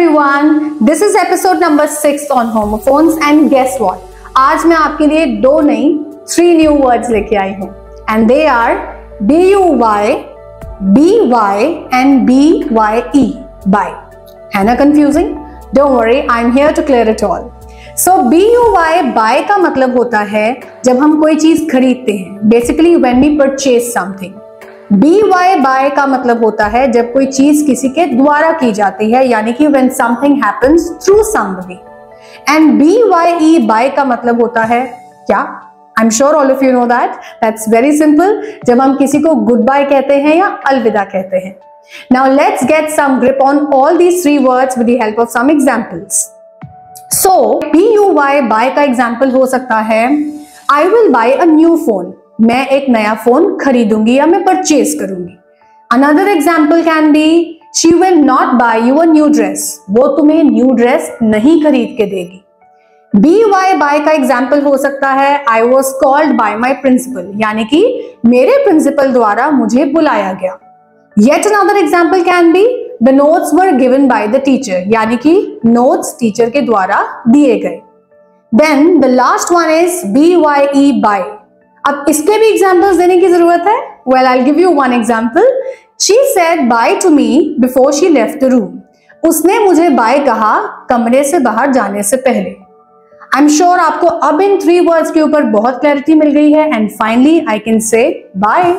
everyone, this is episode number 6 on homophones and guess what? आज मैं आपके लिए 2 नहीं 3 न्यू वर्ड्स लेके आई हूँ and they are BUY, BY and BYE. By. है ना confusing? Don't worry, I'm here to clear it all. So BUY buy का मतलब होता है जब हम कोई चीज खरीदते हैं, basically when we purchase something. BY buy का मतलब होता है जब कोई चीज किसी के द्वारा की जाती है, यानी कि when something happens through somebody. And BYE buy का मतलब होता है क्या? I'm sure all of you know that. That's very simple. जब हम किसी को goodbye कहते हैं या अलविदा कहते हैं. Now let's get some grip on all these 3 words with the help of some examples. So BUY buy का example हो सकता है I will buy a new phone. मैं एक नया फोन खरीदूंगी या मैं परचेज करूंगी. Another example can be she will not buy you a new dress. वो तुम्हें न्यू ड्रेस नहीं खरीद के देगी. BY buy का एग्जाम्पल हो सकता है I was called by my principal, यानी कि मेरे प्रिंसिपल द्वारा मुझे बुलाया गया. Yet another example can be the notes were given by the teacher, यानी कि नोट्स टीचर के द्वारा दिए गए. Then the last one is BYE buy. अब इसके भी एग्जाम्पल्स देने की जरूरत है. Well, I'll give you one example. She said bye to me before she left the room. उसने मुझे बाय कहा कमरे से बाहर जाने से पहले. I'm sure आपको अब इन 3 वर्ड्स के ऊपर बहुत क्लैरिटी मिल गई है. And finally, I can say bye.